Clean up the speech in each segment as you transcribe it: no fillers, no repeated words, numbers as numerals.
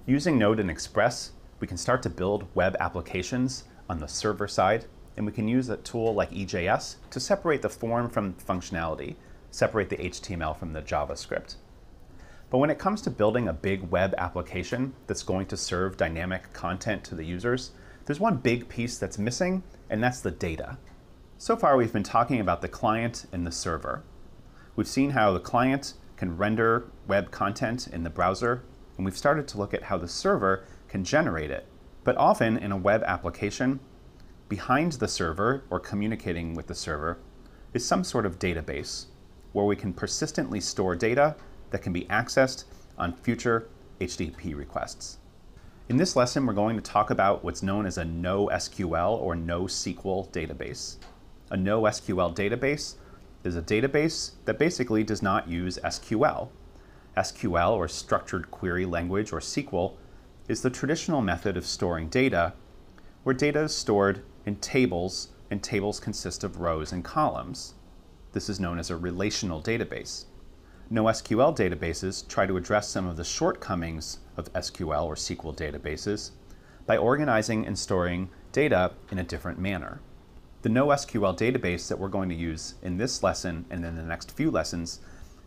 Using Node and Express, we can start to build web applications on the server side, and we can use a tool like EJS to separate the form from functionality, separate the HTML from the JavaScript. But when it comes to building a big web application that's going to serve dynamic content to the users, there's one big piece that's missing, and that's the data. So far, we've been talking about the client and the server. We've seen how the client can render web content in the browser, and we've started to look at how the server can generate it. But often in a web application, behind the server, or communicating with the server, is some sort of database where we can persistently store data that can be accessed on future HTTP requests. In this lesson, we're going to talk about what's known as a NoSQL or NoSQL database. A NoSQL database is a database that basically does not use SQL. SQL, or Structured Query Language, or SQL, is the traditional method of storing data, where data is stored in tables, and tables consist of rows and columns. This is known as a relational database. NoSQL databases try to address some of the shortcomings of SQL or SQL databases by organizing and storing data in a different manner. The NoSQL database that we're going to use in this lesson and in the next few lessons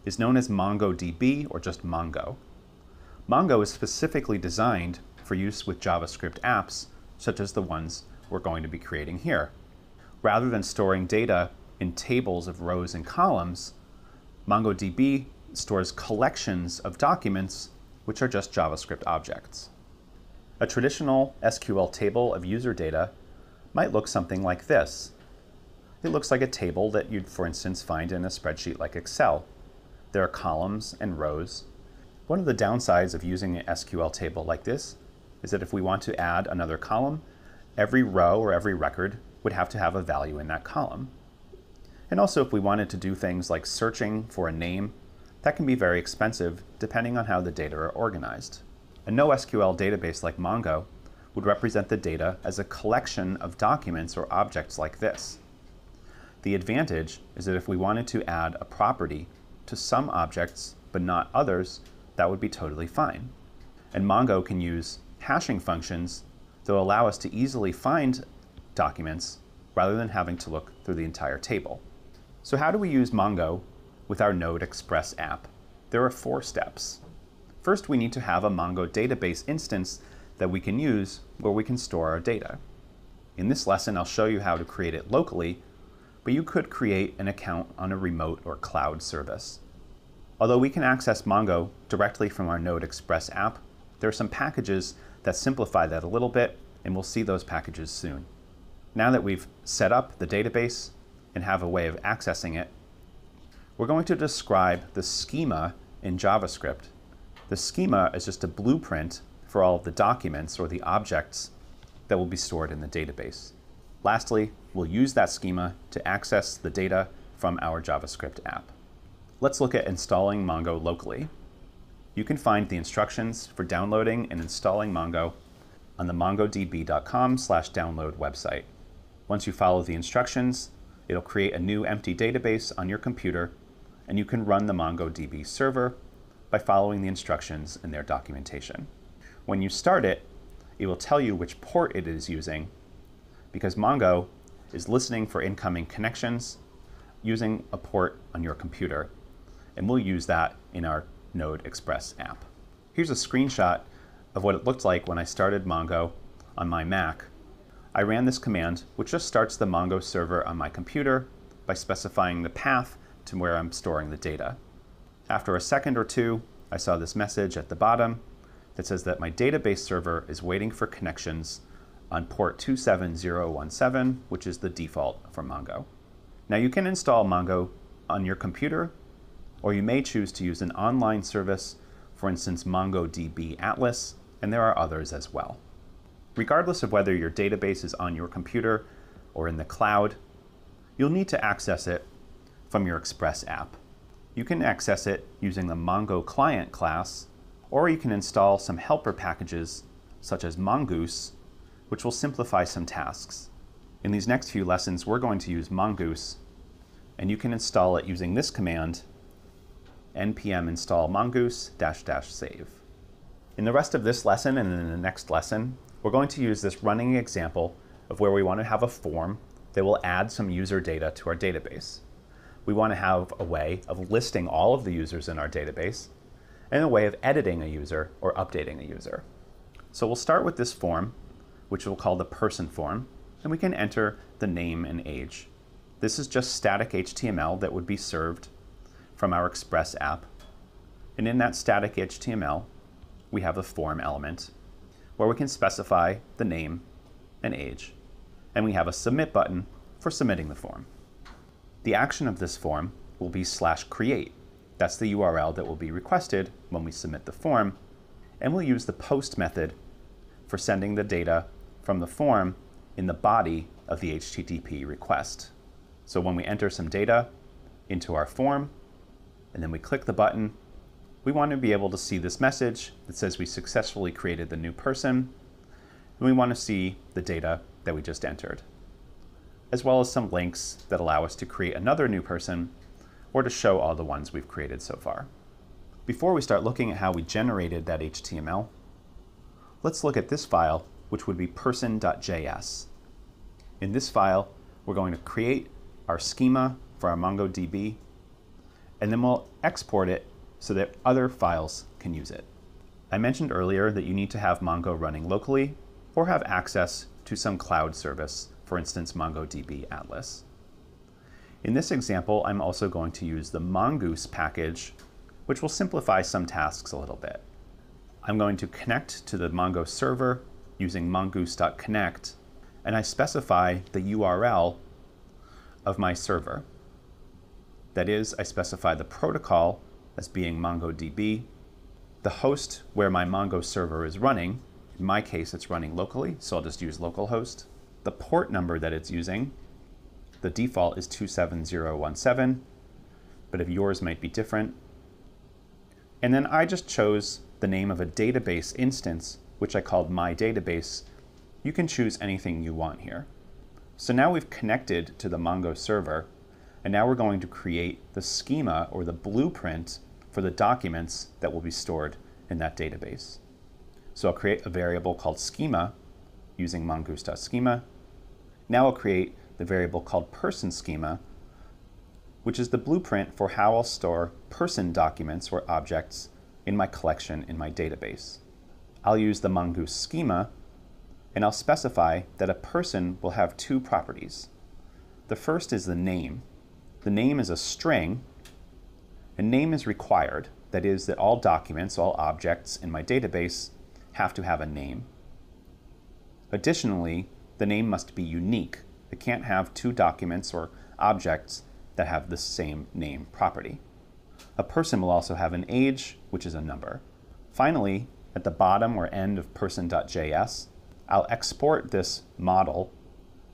is known as MongoDB, or just Mongo. Mongo is specifically designed for use with JavaScript apps, such as the ones we're going to be creating here. Rather than storing data in tables of rows and columns, MongoDB stores collections of documents which are just JavaScript objects. A traditional SQL table of user data might look something like this. It looks like a table that you'd, for instance, find in a spreadsheet like Excel. There are columns and rows. One of the downsides of using an SQL table like this is that if we want to add another column, every row or every record would have to have a value in that column. And also, if we wanted to do things like searching for a name, that can be very expensive depending on how the data are organized. A NoSQL database like Mongo would represent the data as a collection of documents or objects like this. The advantage is that if we wanted to add a property to some objects but not others, that would be totally fine. And Mongo can use hashing functions that will allow us to easily find documents rather than having to look through the entire table. So how do we use Mongo with our Node Express app? There are 4 steps. First, we need to have a Mongo database instance that we can use where we can store our data. In this lesson, I'll show you how to create it locally, but you could create an account on a remote or cloud service. Although we can access Mongo directly from our Node Express app, there are some packages that simplify that a little bit, and we'll see those packages soon. Now that we've set up the database and have a way of accessing it, we're going to describe the schema in JavaScript. The schema is just a blueprint for all of the documents or the objects that will be stored in the database. Lastly, we'll use that schema to access the data from our JavaScript app. Let's look at installing Mongo locally. You can find the instructions for downloading and installing Mongo on the mongodb.com/download website. Once you follow the instructions, it'll create a new empty database on your computer, and you can run the MongoDB server by following the instructions in their documentation. When you start it, it will tell you which port it is using, because Mongo is listening for incoming connections using a port on your computer, and we'll use that in our Node Express app. Here's a screenshot of what it looked like when I started Mongo on my Mac. I ran this command, which just starts the Mongo server on my computer by specifying the path to where I'm storing the data. After a second or two, I saw this message at the bottom that says that my database server is waiting for connections on port 27017, which is the default for Mongo. Now you can install Mongo on your computer, or you may choose to use an online service, for instance MongoDB Atlas, and there are others as well. Regardless of whether your database is on your computer or in the cloud, you'll need to access it from your Express app. You can access it using the Mongo client class, or you can install some helper packages such as Mongoose, which will simplify some tasks. In these next few lessons, we're going to use Mongoose, and you can install it using this command, npm install mongoose --save. In the rest of this lesson and in the next lesson, we're going to use this running example of where we want to have a form that will add some user data to our database. We want to have a way of listing all of the users in our database and a way of editing a user or updating a user. So we'll start with this form, which we'll call the person form, and we can enter the name and age. This is just static HTML that would be served from our Express app. And in that static HTML, we have the form element where we can specify the name and age. And we have a submit button for submitting the form. The action of this form will be /create. That's the URL that will be requested when we submit the form. And we'll use the post method for sending the data from the form in the body of the HTTP request. So when we enter some data into our form, and then we click the button, we want to be able to see this message that says we successfully created the new person, and we want to see the data that we just entered, as well as some links that allow us to create another new person or to show all the ones we've created so far. Before we start looking at how we generated that HTML, let's look at this file, which would be person.js. In this file, we're going to create our schema for our MongoDB, and then we'll export it so that other files can use it. I mentioned earlier that you need to have Mongo running locally or have access to some cloud service, for instance, MongoDB Atlas. In this example, I'm also going to use the Mongoose package, which will simplify some tasks a little bit. I'm going to connect to the Mongo server using mongoose.connect, and I specify the URL of my server. That is, I specify the protocol as being MongoDB, the host where my Mongo server is running. In my case, it's running locally, so I'll just use localhost. The port number that it's using, the default is 27017, but if yours might be different. And then I just chose the name of a database instance, which I called my database. You can choose anything you want here. So now we've connected to the Mongo server, and now we're going to create the schema or the blueprint for the documents that will be stored in that database. So I'll create a variable called schema using mongoose.schema. Now I'll create the variable called person schema, which is the blueprint for how I'll store person documents or objects in my collection in my database. I'll use the mongoose schema, and I'll specify that a person will have two properties. The first is the name. The name is a string, and name is required. That is, that all documents, all objects in my database have to have a name. Additionally, the name must be unique. It can't have two documents or objects that have the same name property. A person will also have an age, which is a number. Finally, at the bottom or end of person.js, I'll export this model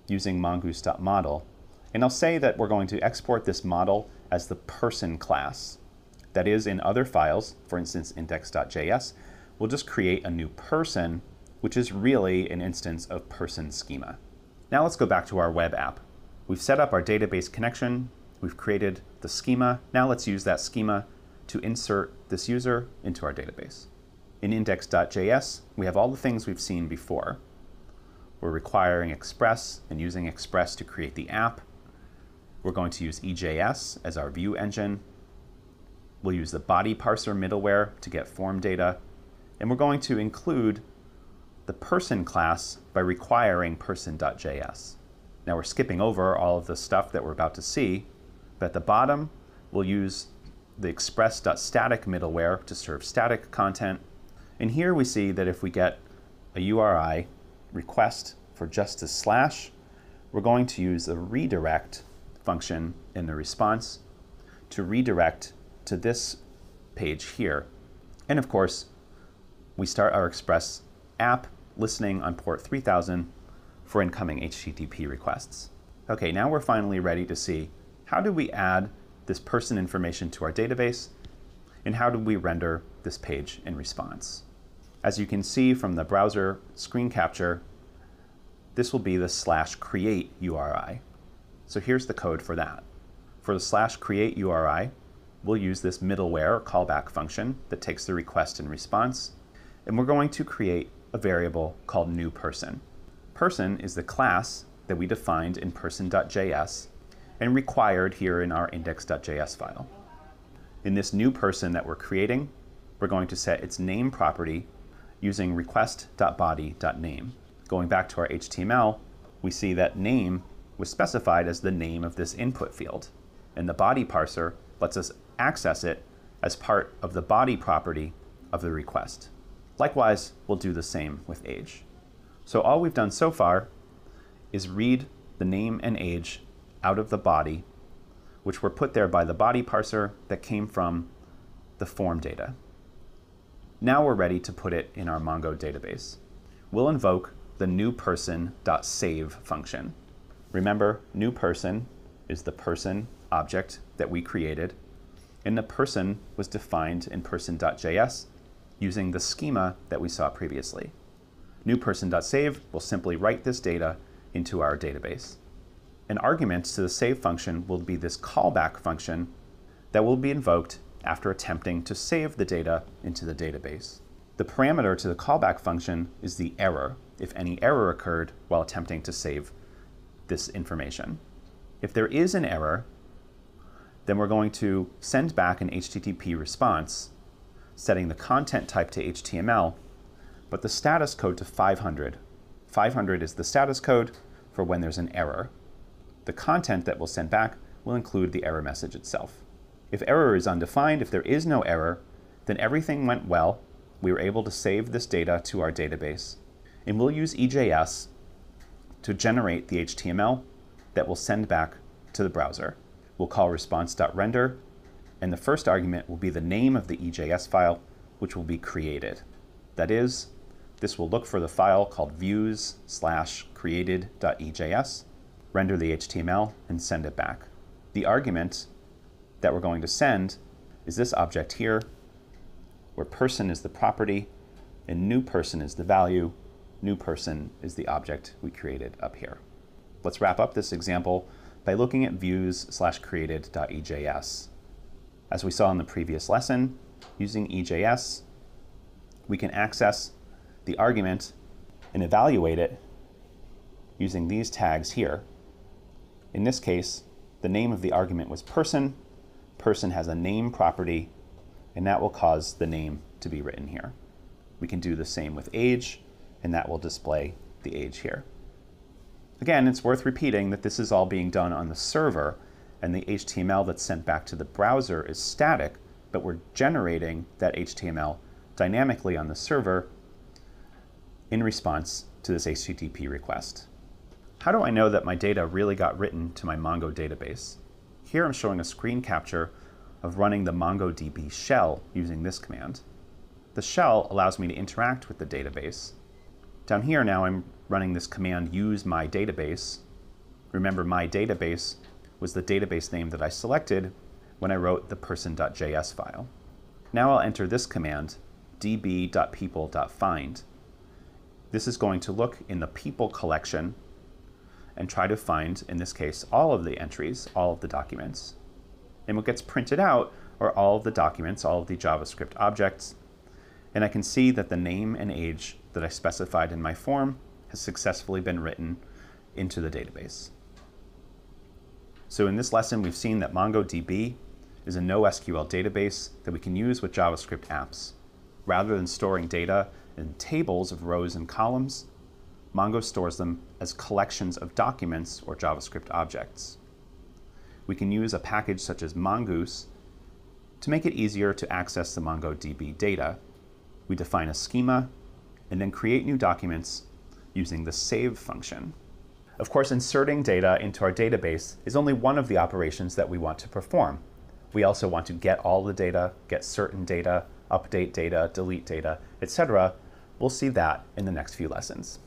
using mongoose.model, and I'll say that we're going to export this model as the person class. That is, in other files, for instance index.js, we'll just create a new person, which is really an instance of person schema. Now let's go back to our web app. We've set up our database connection, we've created the schema. Now let's use that schema to insert this user into our database. In index.js, we have all the things we've seen before. We're requiring Express and using Express to create the app. We're going to use EJS as our view engine. We'll use the body parser middleware to get form data. And we're going to include the person class by requiring person.js. Now we're skipping over all of the stuff that we're about to see, but at the bottom, we'll use the express.static middleware to serve static content. And here we see that if we get a URI request for just a slash, we're going to use the redirect function in the response to redirect to this page here. And of course, we start our Express app listening on port 3000 for incoming HTTP requests. Okay, now we're finally ready to see how do we add this person information to our database, and how do we render this page in response. As you can see from the browser screen capture, this will be the /create URI. So here's the code for that. For the /create URI, we'll use this middleware callback function that takes the request and response, and we're going to create a variable called newPerson. Person is the class that we defined in person.js and required here in our index.js file. In this new person that we're creating, we're going to set its name property using request.body.name. Going back to our HTML, we see that name was specified as the name of this input field, and the body parser lets us access it as part of the body property of the request. Likewise, we'll do the same with age. So all we've done so far is read the name and age out of the body, which were put there by the body parser that came from the form data. Now we're ready to put it in our Mongo database. We'll invoke the newPerson.save function. Remember, newPerson is the person object that we created, and the person was defined in person.js using the schema that we saw previously. newPerson.save will simply write this data into our database. An argument to the save function will be this callback function that will be invoked after attempting to save the data into the database. The parameter to the callback function is the error, if any error occurred while attempting to save this information. If there is an error, then we're going to send back an HTTP response, setting the content type to HTML, but the status code to 500. 500 is the status code for when there's an error. The content that we'll send back will include the error message itself. If error is undefined, if there is no error, then everything went well. We were able to save this data to our database. And we'll use EJS to generate the HTML that we'll send back to the browser. We'll call response.render, and the first argument will be the name of the EJS file, which will be created. That is, this will look for the file called views/created.ejs, render the HTML, and send it back. The argument that we're going to send is this object here, where person is the property and newPerson is the value. newPerson is the object we created up here. Let's wrap up this example by looking at views/created.ejs. As we saw in the previous lesson, using EJS, we can access the argument and evaluate it using these tags here. In this case, the name of the argument was person. Person has a name property, and that will cause the name to be written here. We can do the same with age, and that will display the age here. Again, it's worth repeating that this is all being done on the server, and the HTML that's sent back to the browser is static, but we're generating that HTML dynamically on the server in response to this HTTP request. How do I know that my data really got written to my Mongo database? Here I'm showing a screen capture of running the MongoDB shell using this command. The shell allows me to interact with the database. Down here now I'm running this command use my database. Remember, my database was the database name that I selected when I wrote the person.js file. Now I'll enter this command, db.people.find. This is going to look in the people collection and try to find, in this case, all of the entries, all of the documents. And what gets printed out are all of the documents, all of the JavaScript objects. And I can see that the name and age that I specified in my form has successfully been written into the database. So in this lesson, we've seen that MongoDB is a NoSQL database that we can use with JavaScript apps. Rather than storing data in tables of rows and columns, Mongo stores them as collections of documents or JavaScript objects. We can use a package such as Mongoose to make it easier to access the MongoDB data. We define a schema and then create new documents using the save function. Of course, inserting data into our database is only one of the operations that we want to perform. We also want to get all the data, get certain data, update data, delete data, etc. We'll see that in the next few lessons.